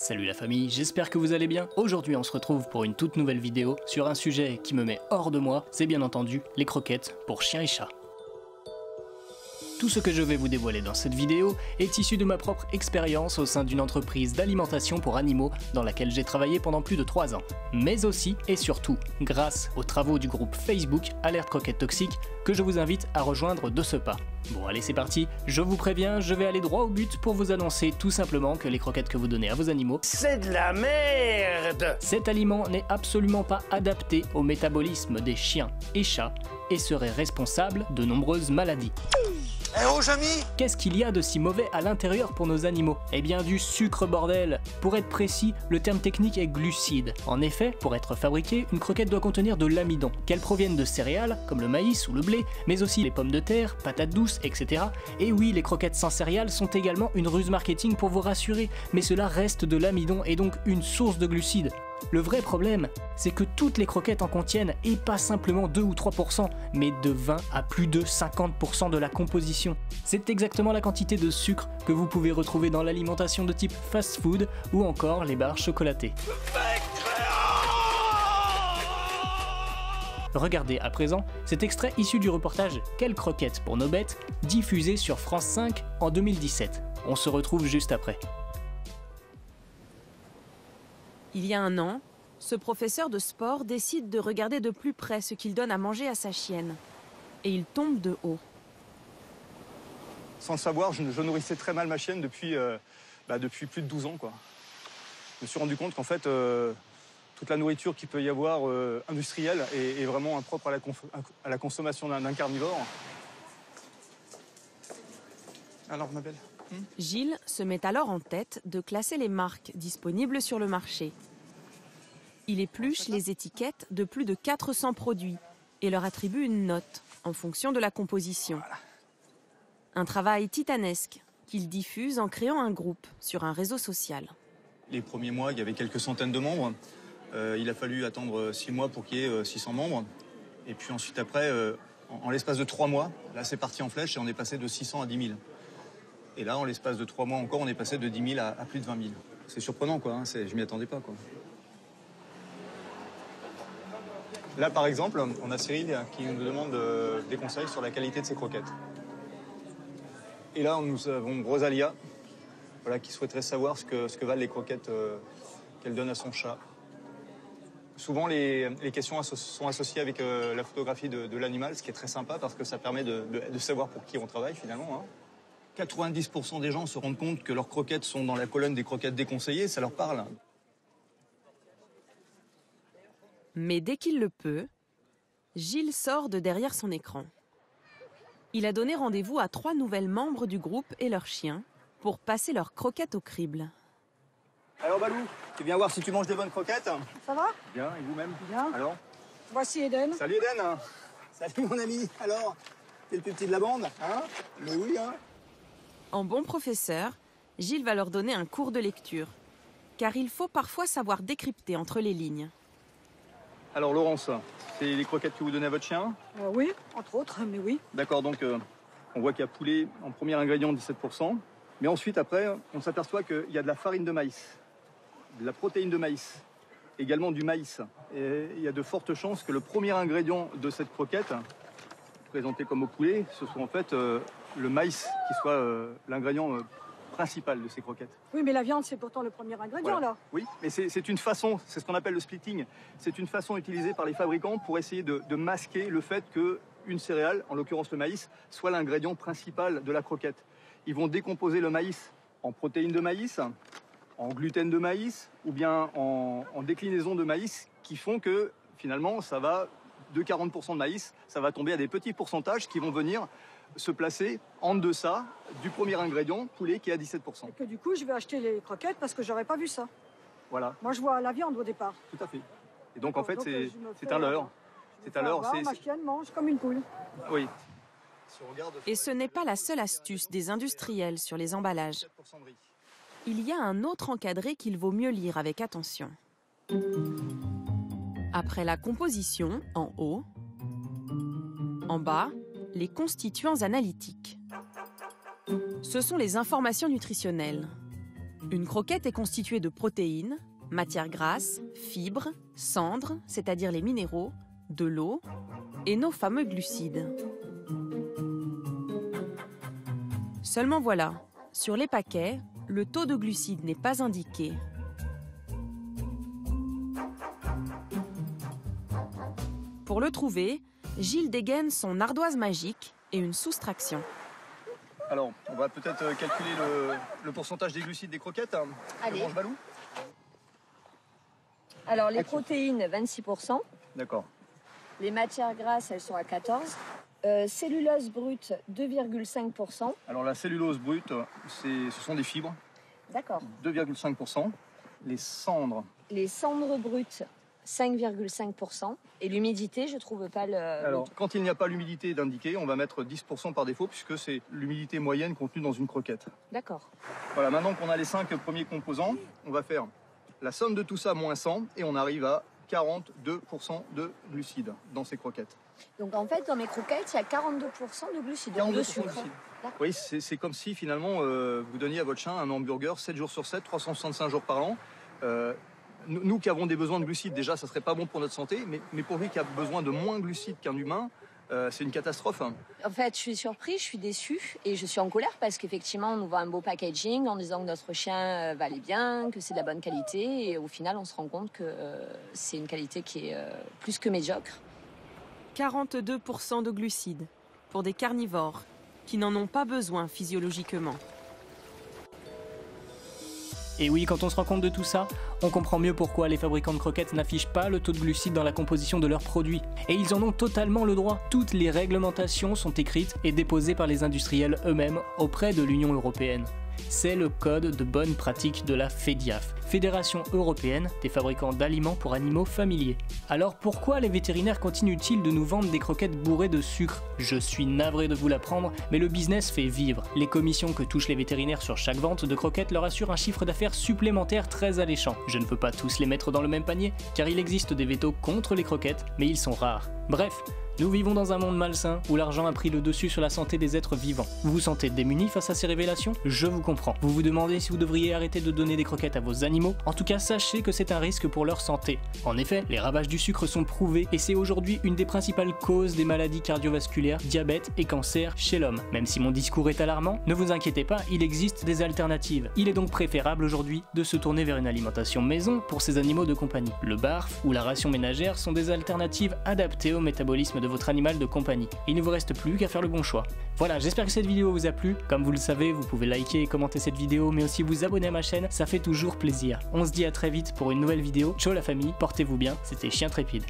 Salut la famille, j'espère que vous allez bien. Aujourd'hui on se retrouve pour une toute nouvelle vidéo sur un sujet qui me met hors de moi, c'est bien entendu les croquettes pour chiens et chats. Tout ce que je vais vous dévoiler dans cette vidéo est issu de ma propre expérience au sein d'une entreprise d'alimentation pour animaux dans laquelle j'ai travaillé pendant plus de 3 ans. Mais aussi et surtout grâce aux travaux du groupe Facebook Alerte Croquettes Toxiques que je vous invite à rejoindre de ce pas. Bon allez c'est parti, je vous préviens, je vais aller droit au but pour vous annoncer tout simplement que les croquettes que vous donnez à vos animaux, c'est de la merde! Cet aliment n'est absolument pas adapté au métabolisme des chiens et chats et serait responsable de nombreuses maladies. Eh oh Jamy! Qu'est-ce qu'il y a de si mauvais à l'intérieur pour nos animaux? Eh bien du sucre bordel! Pour être précis, le terme technique est glucide. En effet, pour être fabriquée, une croquette doit contenir de l'amidon, qu'elle provienne de céréales, comme le maïs ou le blé, mais aussi les pommes de terre, patates douces, etc. Et oui, les croquettes sans céréales sont également une ruse marketing pour vous rassurer, mais cela reste de l'amidon et donc une source de glucides. Le vrai problème, c'est que toutes les croquettes en contiennent, et pas simplement 2 ou 3%, mais de 20 à plus de 50% de la composition. C'est exactement la quantité de sucre que vous pouvez retrouver dans l'alimentation de type fast-food ou encore les barres chocolatées. Regardez à présent cet extrait issu du reportage Quelles croquettes pour nos bêtes, diffusé sur France 5 en 2017. On se retrouve juste après. Il y a un an, ce professeur de sport décide de regarder de plus près ce qu'il donne à manger à sa chienne. Et il tombe de haut. Sans le savoir, je nourrissais très mal ma chienne depuis plus de 12 ans, quoi. Je me suis rendu compte qu'en fait, toute la nourriture qu'il peut y avoir industrielle est vraiment impropre à la consommation d'un carnivore. Alors, ma belle ? Gilles se met alors en tête de classer les marques disponibles sur le marché. Il épluche les étiquettes de plus de 400 produits et leur attribue une note en fonction de la composition. Un travail titanesque qu'il diffuse en créant un groupe sur un réseau social. Les premiers mois, il y avait quelques centaines de membres. Il a fallu attendre 6 mois pour qu'il y ait 600 membres. Et puis ensuite après, en l'espace de 3 mois, là c'est parti en flèche et on est passé de 600 à 10 000. Et là, en l'espace de 3 mois encore, on est passé de 10 000 à plus de 20 000. C'est surprenant, quoi. Hein, je m'y attendais pas, quoi. Là, par exemple, on a Cyril qui nous demande des conseils sur la qualité de ses croquettes. Et là, nous avons Rosalia, voilà, qui souhaiterait savoir ce que valent les croquettes qu'elle donne à son chat. Souvent, les questions sont associées avec la photographie de l'animal, ce qui est très sympa parce que ça permet de savoir pour qui on travaille, finalement, hein. 90% des gens se rendent compte que leurs croquettes sont dans la colonne des croquettes déconseillées, ça leur parle. Mais dès qu'il le peut, Gilles sort de derrière son écran. Il a donné rendez-vous à 3 nouvelles membres du groupe et leurs chiens pour passer leurs croquettes au crible. Alors Balou, tu viens voir si tu manges des bonnes croquettes? Ça va? Bien, et vous-même? Bien. Alors? Voici Eden. Salut Eden. Salut mon ami. Alors, t'es le plus petit de la bande, hein? Mais oui, hein? En bon professeur, Gilles va leur donner un cours de lecture, car il faut parfois savoir décrypter entre les lignes. Alors Laurence, c'est les croquettes que vous donnez à votre chien? Oui, entre autres, mais oui. D'accord, donc on voit qu'il y a poulet en premier ingrédient 17%, mais ensuite après, on s'aperçoit qu'il y a de la farine de maïs, de la protéine de maïs, également du maïs. Et il y a de fortes chances que le premier ingrédient de cette croquette, présenté comme au poulet, ce soit en fait le maïs qui soit l'ingrédient principal de ces croquettes. Oui, mais la viande, c'est pourtant le premier ingrédient, voilà. là. Oui, mais c'est une façon, c'est ce qu'on appelle le splitting. C'est une façon utilisée par les fabricants pour essayer de masquer le fait qu'une céréale, en l'occurrence le maïs, soit l'ingrédient principal de la croquette. Ils vont décomposer le maïs en protéines de maïs, en gluten de maïs, ou bien en déclinaisons de maïs qui font que, finalement, ça va de 40% de maïs, ça va tomber à des petits pourcentages qui vont venir se placer en deçà du premier ingrédient, poulet, qui est à 17%. Et que du coup, je vais acheter les croquettes parce que j'aurais pas vu ça. Voilà. Moi, je vois la viande au départ. Tout à fait. Et donc, en fait, c'est un leurre. C'est un leurre. leurre. Ma chienne mange comme une poule. Oui. Et ce n'est pas la seule astuce des industriels sur les emballages. Il y a un autre encadré qu'il vaut mieux lire avec attention. Après la composition, en haut, en bas, les constituants analytiques. Ce sont les informations nutritionnelles. Une croquette est constituée de protéines, matières grasses, fibres, cendres, c'est-à-dire les minéraux, de l'eau et nos fameux glucides. Seulement voilà, sur les paquets, le taux de glucides n'est pas indiqué. Pour le trouver, Gilles dégaine son ardoise magique et une soustraction. Alors, on va peut-être calculer le pourcentage des glucides des croquettes. Allez. Mange Balou. Alors, les protéines, 26%. D'accord. Les matières grasses, elles sont à 14%. Cellulose brute, 2,5%. Alors, la cellulose brute, ce sont des fibres, D'accord. 2,5%. Les cendres. Les cendres brutes, 5,5%. Et l'humidité, je trouve pas le... Alors, quand il n'y a pas l'humidité d'indiquer, on va mettre 10% par défaut, puisque c'est l'humidité moyenne contenue dans une croquette. D'accord. Voilà, maintenant qu'on a les 5 premiers composants, on va faire la somme de tout ça moins 100, et on arrive à 42% de glucides dans ces croquettes. Donc, en fait, dans mes croquettes, il y a 42% de glucides, donc de 42% sucre. de glucides. Oui, c'est comme si finalement vous donniez à votre chien un hamburger 7 jours sur 7, 365 jours par an. Nous qui avons des besoins de glucides, déjà, ça serait pas bon pour notre santé, mais pour lui qui a besoin de moins glucides qu'un humain, c'est une catastrophe. En fait, je suis surprise, je suis déçue et je suis en colère parce qu'effectivement, on nous vend un beau packaging en disant que notre chien va aller bien, que c'est de la bonne qualité et au final, on se rend compte que c'est une qualité qui est plus que médiocre. 42% de glucides pour des carnivores qui n'en ont pas besoin physiologiquement. Et oui, quand on se rend compte de tout ça, on comprend mieux pourquoi les fabricants de croquettes n'affichent pas le taux de glucides dans la composition de leurs produits. Et ils en ont totalement le droit. Toutes les réglementations sont écrites et déposées par les industriels eux-mêmes auprès de l'Union européenne. C'est le code de bonne pratique de la FEDIAF, Fédération européenne des fabricants d'aliments pour animaux familiers. Alors pourquoi les vétérinaires continuent-ils de nous vendre des croquettes bourrées de sucre? Je suis navré de vous l'apprendre, mais le business fait vivre. Les commissions que touchent les vétérinaires sur chaque vente de croquettes leur assurent un chiffre d'affaires supplémentaire très alléchant. Je ne peux pas tous les mettre dans le même panier, car il existe des vétos contre les croquettes, mais ils sont rares. Bref, nous vivons dans un monde malsain où l'argent a pris le dessus sur la santé des êtres vivants. Vous vous sentez démuni face à ces révélations? Je vous comprends. Vous vous demandez si vous devriez arrêter de donner des croquettes à vos animaux? En tout cas, sachez que c'est un risque pour leur santé. En effet, les ravages du sucre sont prouvés et c'est aujourd'hui une des principales causes des maladies cardiovasculaires, diabète et cancer chez l'homme. Même si mon discours est alarmant, ne vous inquiétez pas, il existe des alternatives. Il est donc préférable aujourd'hui de se tourner vers une alimentation maison pour ces animaux de compagnie. Le barf ou la ration ménagère sont des alternatives adaptées au métabolisme de votre animal de compagnie. Il ne vous reste plus qu'à faire le bon choix. Voilà, j'espère que cette vidéo vous a plu. Comme vous le savez, vous pouvez liker et commenter cette vidéo, mais aussi vous abonner à ma chaîne, ça fait toujours plaisir. On se dit à très vite pour une nouvelle vidéo. Ciao la famille, portez-vous bien, c'était Chien Trépide.